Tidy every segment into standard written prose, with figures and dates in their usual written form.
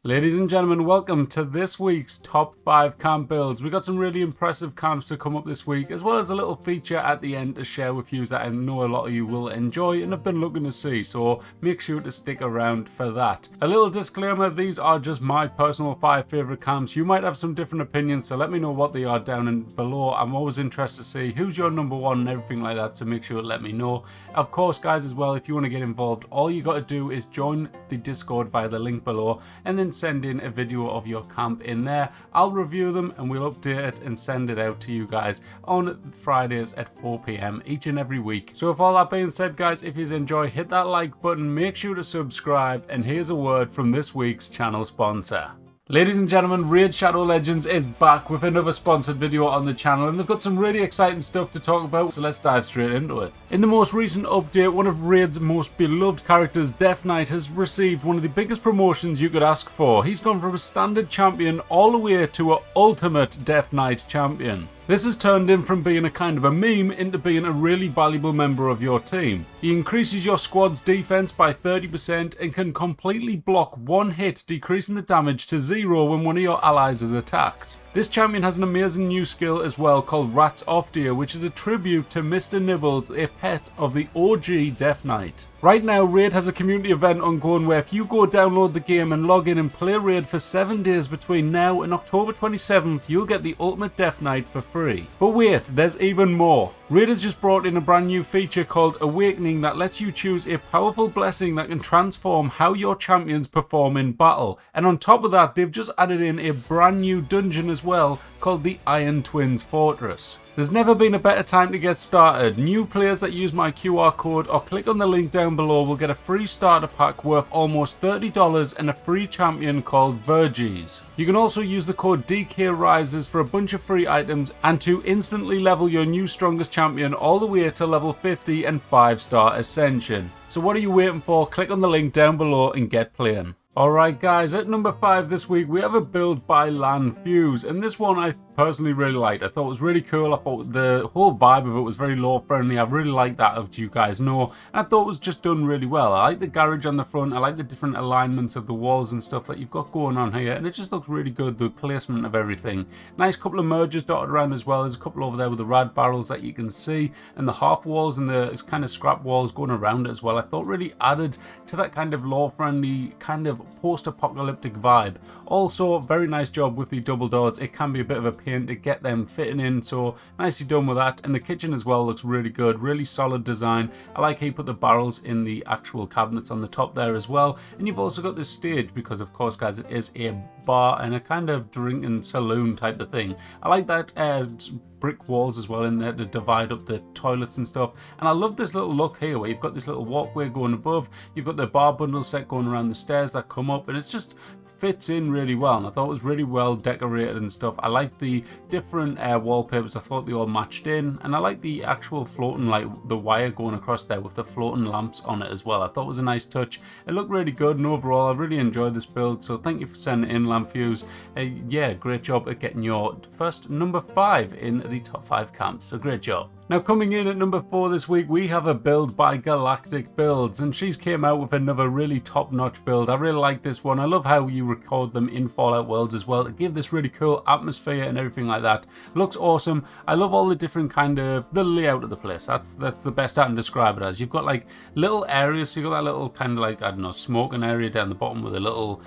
Ladies and gentlemen, welcome to this week's top 5 camp builds. We've got some really impressive camps to come up this week, as well as a little feature at the end to share with you that I know a lot of you will enjoy and have been looking to see, so make sure to stick around for that. A little disclaimer, these are just my personal 5 favourite camps. You might have some different opinions, so let me know what they are down and below. I'm always interested to see who's your number one and everything like that, so make sure to let me know. Of course, guys, as well, if you want to get involved, all you got to do is join the Discord via the link below, and then send in a video of your camp in there. I'll review them and we'll update it and send it out to you guys on Fridays at 4 p.m. each and every week. So with all that being said, guys, if you enjoy, hit that like button, make sure to subscribe, and here's a word from this week's channel sponsor. Ladies and gentlemen, Raid Shadow Legends is back with another sponsored video on the channel, and they've got some really exciting stuff to talk about, so let's dive straight into it. In the most recent update, one of Raid's most beloved characters, Death Knight, has received one of the biggest promotions you could ask for. He's gone from a standard champion all the way to an ultimate Death Knight champion. This has turned him from being a kind of a meme into being a really valuable member of your team. He increases your squad's defense by 30% and can completely block one hit, decreasing the damage to 0 when one of your allies is attacked. This champion has an amazing new skill as well called Rats Off Deer, which is a tribute to Mr. Nibbles, a pet of the OG Death Knight. Right now, Raid has a community event ongoing where if you go download the game and log in and play Raid for 7 days between now and October 27th, you'll get the Ultimate Death Knight for free. But wait, there's even more. Raid has just brought in a brand new feature called Awakening that lets you choose a powerful blessing that can transform how your champions perform in battle. And on top of that, they've just added in a brand new dungeon as well called the Iron Twins Fortress. There's never been a better time to get started. New players that use my QR code or click on the link down below will get a free starter pack worth almost $30 and a free champion called Verges. You can also use the code DKRises for a bunch of free items and to instantly level your new strongest champion all the way to level 50 and 5-star Ascension. So what are you waiting for? Click on the link down below and get playing. Alright guys, at number 5 this week we have a build by Fuse, and this one I personally really liked. I thought it was really cool. I thought the whole vibe of it was very law friendly. I really like that, as you guys know, and I thought it was just done really well. I like the garage on the front, I like the different alignments of the walls and stuff that you've got going on here, and it just looks really good, the placement of everything. Nice couple of mergers dotted around as well. There's a couple over there with the rad barrels that you can see, and the half walls and the kind of scrap walls going around it as well. I thought really added to that kind of law friendly, kind of post-apocalyptic vibe. Also, very nice job with the double doors. It can be a bit of a pain to get them fitting in, so nicely done with that. And the kitchen as well looks really good, really solid design. I like how you put the barrels in the actual cabinets on the top there as well. And you've also got this stage because, of course, guys, it is a bar and a kind of drinking saloon type of thing. I like that brick walls as well in there to divide up the toilets and stuff, and I love this little look here where you've got this little walkway going above, you've got the bar bundle set going around the stairs that come up, and it's just fits in really well, and I thought it was really well decorated and stuff. I like the different wallpapers. I thought they all matched in, and I like the actual floating, like the wire going across there with the floating lamps on it as well. I thought it was a nice touch. It looked really good, and overall I really enjoyed this build, so thank you for sending in Fuse. Yeah, great job at getting your first number 5 in the top 5 camps, so great job. Now coming in at number 4 this week, we have a build by Galactic Builds, and she's came out with another really top-notch build. I really like this one. I love how you record them in Fallout Worlds as well to give this really cool atmosphere and everything like that. Looks awesome. I love all the different kind of, the layout of the place. That's the best I can describe it as. You've got like little areas, so you've got that little kind of like, I don't know, smoking area down the bottom with a little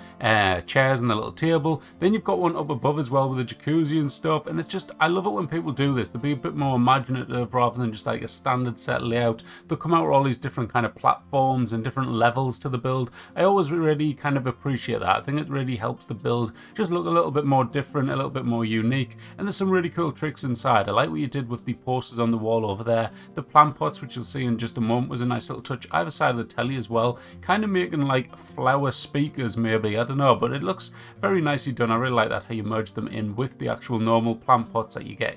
chairs and a little table. Then you've got one up above as well with a jacuzzi and stuff, and it's just, I love it when people do this. They'll be a bit more imaginative rather than just like a standard set layout. They'll come out with all these different kind of platforms and different levels to the build. I always really kind of appreciate that. I think it really helps the build just look a little bit more different, a little bit more unique, and there's some really cool tricks inside. I like what you did with the posters on the wall over there. The plant pots, which you'll see in just a moment, was a nice little touch either side of the telly as well, kind of making like flower speakers maybe, I don't know, but it looks very nicely done. I really like that, how you merge them in with the actual normal plant pots that you get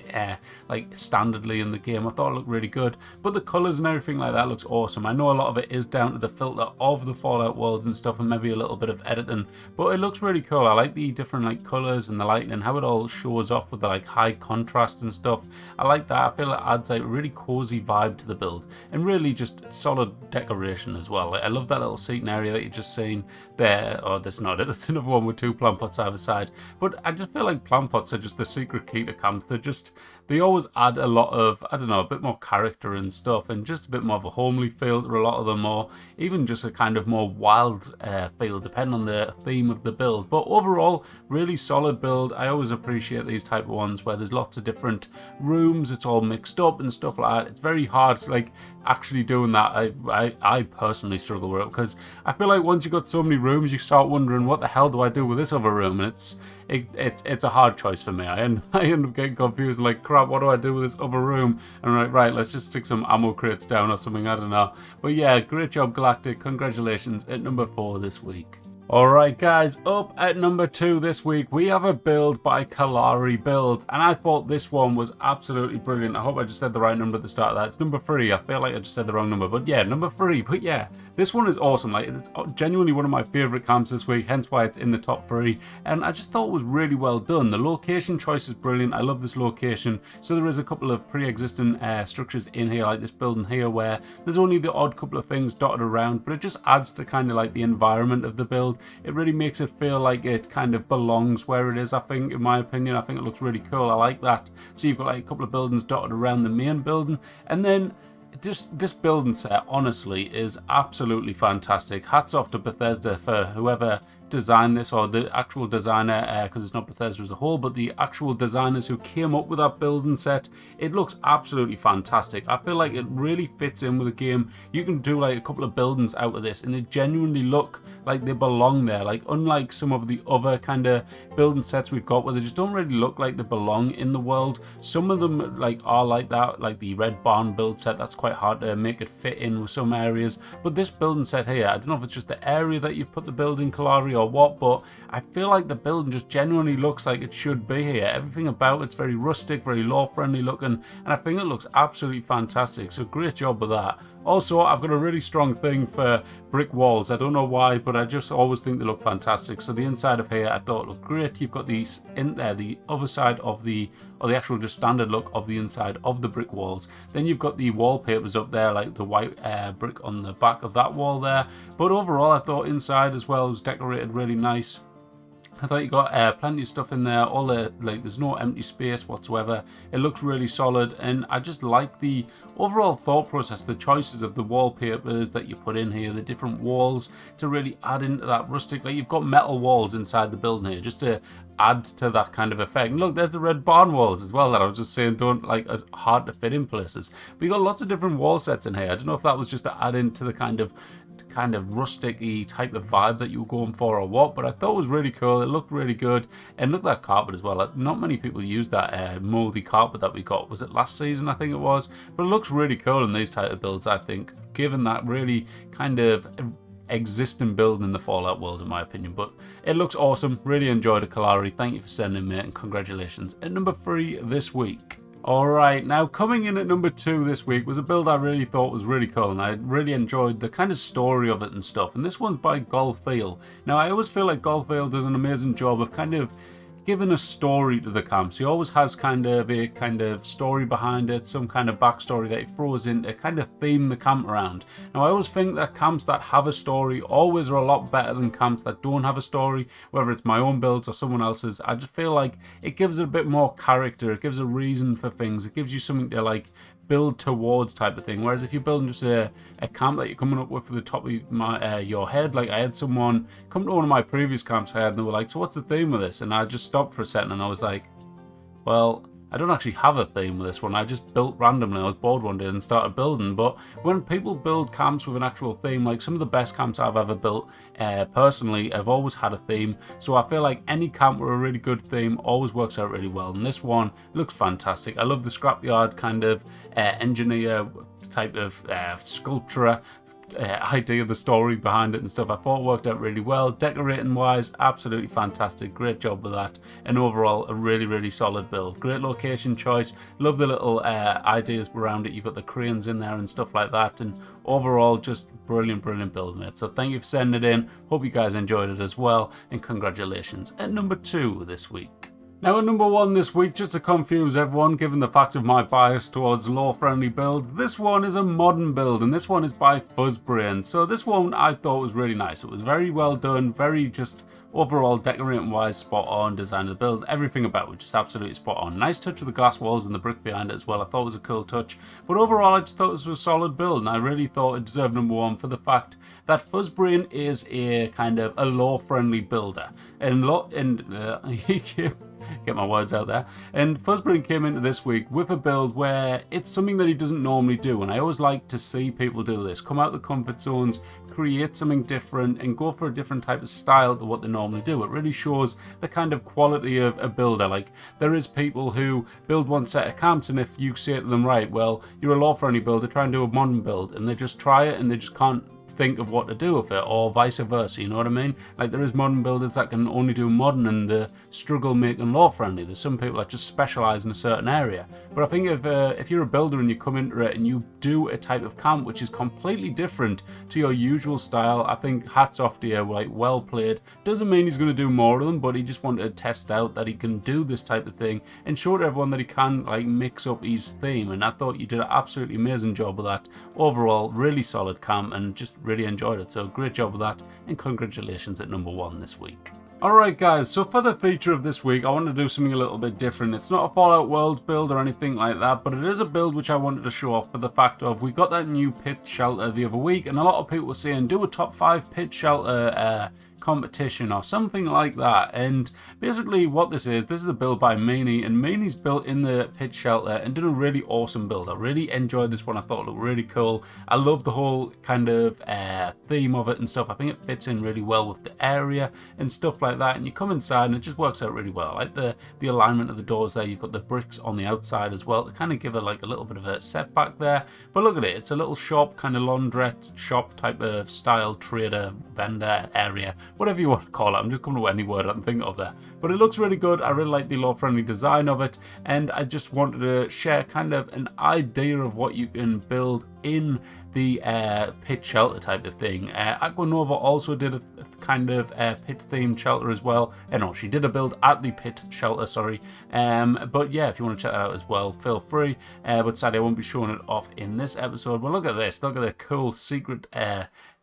like standardly in the game. I thought it looked really good, but the colours and everything like that looks awesome. I know a lot of it is down to the filter of the Fallout worlds and stuff, and maybe a little bit of editing, but it looks really cool. I like the different like colours and the lighting and how it all shows off with the like high contrast and stuff. I like that. I feel it adds like a really cozy vibe to the build, and really just solid decoration as well. I love that little seating area that you just seen there. Oh, that's not it. That's another one with 2 plant pots either side. But I just feel like plant pots are just the secret key to camp. They always add a lot of, I don't know, a bit more character and stuff, and just a bit more of a homely feel to a lot of them, or even just a kind of more wild feel, depending on the theme of the build. But overall, really solid build. I always appreciate these type of ones where there's lots of different rooms, it's all mixed up and stuff like that. It's very hard, like, actually doing that. I personally struggle with it, because I feel like once you've got so many rooms, you start wondering, what the hell do I do with this other room? And it's a hard choice for me. I end up getting confused, like, crap, what do I do with this other room? And I'm like, right, let's just stick some ammo crates down or something, I don't know. But yeah, great job, Galactic. Congratulations at number 4 this week. Alright guys, up at number 2 this week, we have a build by Kalari Builds, and I thought this one was absolutely brilliant. I hope I just said the right number at the start of that. It's number 3. I feel like I just said the wrong number, but yeah, number 3. But yeah, this one is awesome. Like, it's genuinely one of my favourite camps this week, hence why it's in the top 3, and I just thought it was really well done. The location choice is brilliant. I love this location. So there is a couple of pre-existing structures in here, like this building here, where there's only the odd couple of things dotted around, but it just adds to kind of like the environment of the build. It really makes it feel like it kind of belongs where it is, I think, in my opinion. I think it looks really cool. I like that. So you've got like a couple of buildings dotted around the main building, and then just this building set, honestly, is absolutely fantastic. Hats off to Bethesda for whoever designed this, or the actual designer, because it's not Bethesda as a whole, but the actual designers who came up with that building set. It looks absolutely fantastic. I feel like it really fits in with the game. You can do like a couple of buildings out of this, and they genuinely look like they belong there. Like, unlike some of the other kind of building sets we've got where they just don't really look like they belong in the world. Some of them like are like that, like the Red Barn build set. That's quite hard to make it fit in with some areas. But this building set here, I don't know if it's just the area that you've put the building, Kalari, or what, but I feel like the building just genuinely looks like it should be here. Everything about it's very rustic, very law friendly looking, and I think it looks absolutely fantastic. So great job with that. Also, I've got a really strong thing for brick walls. I don't know why, but I just always think they look fantastic. So the inside of here I thought looked great. You've got these in there, the other side of the, or the actual just standard look of the inside of the brick walls. Then you've got the wallpapers up there, like the white brick on the back of that wall there. But overall, I thought inside as well was decorated really nice. I thought you got plenty of stuff in there. All the, like, there's no empty space whatsoever. It looks really solid, and I just like the overall thought process, the choices of the wallpapers that you put in here, the different walls to really add into that rustic. Like, you've got metal walls inside the building here just to add to that kind of effect. And look, there's the Red Barn walls as well that I was just saying don't like as hard to fit in places. But you got lots of different wall sets in here. I don't know if that was just to add into the kind of rustic-y type of vibe that you were going for or what, but I thought it was really cool. It looked really good, and look at that carpet as well. Not many people use that moldy carpet that we got. Was it last season? I think it was. But it looks really cool in these type of builds, I think, given that really kind of existing build in the Fallout world, in my opinion. But it looks awesome. Really enjoyed it, Kalari. Thank you for sending me it, and congratulations. At number 3 this week. Alright, now coming in at number 2 this week was a build I really thought was really cool, and I really enjoyed the kind of story of it and stuff. And this one's by Golfeel. Now, I always feel like Golfeel does an amazing job of kind of giving a story to the camps. He always has kind of a story behind it, some kind of backstory that he throws in to kind of theme the camp around. Now, I always think that camps that have a story always are a lot better than camps that don't have a story, whether it's my own builds or someone else's. I just feel like it gives it a bit more character, it gives a reason for things, it gives you something to like build towards type of thing. Whereas if you're building just a camp that you're coming up with for the top of your head, like I had someone come to one of my previous camps I had, and they were like, so what's the theme of this? And I just stopped for a second and I was like, well, I don't actually have a theme with this one. I just built randomly. I was bored one day and started building. But when people build camps with an actual theme, like some of the best camps I've ever built, personally, have always had a theme. So I feel like any camp with a really good theme always works out really well. And this one looks fantastic. I love the scrapyard kind of engineer type of sculpture idea, the story behind it and stuff. I thought it worked out really well. Decorating wise, absolutely fantastic. Great job with that. And overall, a really, really solid build. Great location choice. Love the little ideas around it. You've got the cranes in there and stuff like that. And overall, just brilliant, brilliant build, mate. So thank you for sending it in. Hope you guys enjoyed it as well. And congratulations at number 2 this week. Now at number 1 this week, just to confuse everyone, given the fact of my bias towards lore-friendly builds, this one is a modern build, and this one is by Fuzzbrain. So this one I thought was really nice. It was very well done, very just overall decorating-wise spot on, design of the build, everything about it just absolutely spot on. Nice touch with the glass walls and the brick behind it as well. I thought it was a cool touch. But overall, I just thought this was a solid build, and I really thought it deserved number 1 for the fact that Fuzzbrain is a kind of a lore-friendly builder. Get my words out there. And Fuzzbrain came into this week with a build where it's something that he doesn't normally do, and I always like to see people do this. Come out of the comfort zones, create something different, and go for a different type of style to what they normally do. It really shows the kind of quality of a builder. Like, there is people who build one set of camps, and if you say to them, right, well, you're a lore-friendly builder, try and do a modern build, and they just try it and they just can't think of what to do with it, or vice versa, you know what I mean? Like, there is modern builders that can only do modern and struggle making lore friendly. There's some people that just specialize in a certain area. But I think if you're a builder and you come into it and you do a type of camp which is completely different to your usual style, I think hats off to you, like, well played. Doesn't mean he's going to do more of them, but he just wanted to test out that he can do this type of thing and show to everyone that he can, like, mix up his theme. And I thought you did an absolutely amazing job with that. Overall, really solid camp, and just really enjoyed it. So great job with that, and congratulations at number 1 this week. Alright guys, so for the feature of this week, I want to do something a little bit different. It's not a Fallout World build or anything like that, but it is a build which I wanted to show off for the fact of we got that new pit shelter the other week, and a lot of people were saying do a top 5 pit shelter competition or something like that. And basically what this is a build by Meanie, and Meanie's built in the pit shelter and did a really awesome build. I really enjoyed this one. I thought it looked really cool. I love the whole kind of theme of it and stuff. I think it fits in really well with the area and stuff like that, and you come inside and it just works out really well. I like the alignment of the doors there. You've got the bricks on the outside as well to kind of give it like a little bit of a setback there. But look at it, it's a little shop, kind of laundrette shop type of style, trader, vendor area, whatever you want to call it. I'm just coming to any word I can think of there. But it looks really good. I really like the lore-friendly design of it, and I just wanted to share kind of an idea of what you can build in the pit shelter type of thing. Aquanova also did a kind of pit themed shelter as well. No, she did a build at the pit shelter, sorry. But yeah, if you want to check that out as well, feel free. But sadly, I won't be showing it off in this episode. But look at this. Look at the cool secret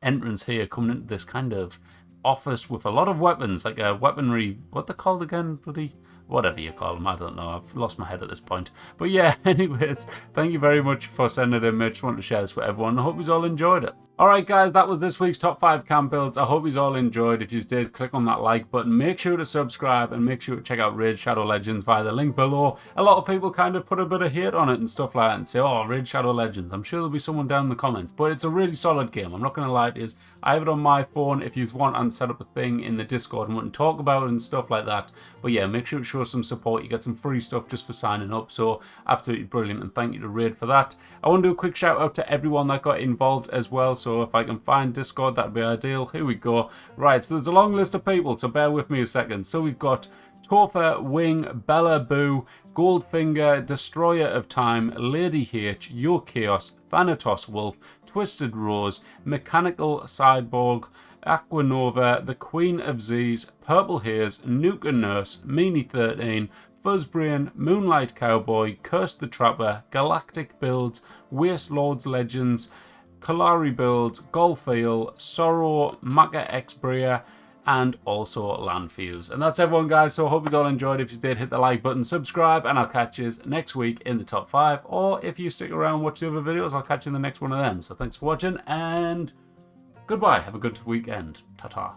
entrance here coming into this kind of office with a lot of weapons, like a weaponry, what they're called again, bloody whatever you call them, I don't know, I've lost my head at this point. But yeah, anyways, thank you very much for sending it in. I just wanted to share this with everyone. I hope you all enjoyed it. Alright guys, that was this week's top 5 camp builds. I hope you all enjoyed. If you did, click on that like button. Make sure to subscribe and make sure to check out Raid Shadow Legends via the link below. A lot of people kind of put a bit of hate on it and stuff like that and say, oh, Raid Shadow Legends. I'm sure there'll be someone down in the comments, but it's a really solid game. I'm not going to lie, it is. I have it on my phone if you want and set up a thing in the Discord and want to talk about it and stuff like that. But yeah, make sure to show some support. You get some free stuff just for signing up, so absolutely brilliant, and thank you to Raid for that. I want to do a quick shout out to everyone that got involved as well, so if I can find Discord, that'd be ideal. Here we go. Right, so there's a long list of people, so bear with me a second. So we've got Topher, Wing, Bella Boo, Goldfinger, Destroyer of Time, Lady H, Yo Chaos, Thanatos Wolf, Twisted Rose, Mechanical Cyborg, Aquanova, The Queen of Z's, Purple Haze, Nuka Nurse, Meanie 13, Fuzzbrain, Moonlight Cowboy, Cursed the Trapper, Galactic Builds, Waste Lords Legends, Kalari Builds, Golfail, Sorrow, Maka Xbria, and also Landfuse. And that's everyone, guys, so I hope you all enjoyed. If you did, hit the like button, subscribe, and I'll catch you next week in the top 5. Or if you stick around, watch the other videos, I'll catch you in the next one of them. So thanks for watching, and goodbye. Have a good weekend. Ta-ta.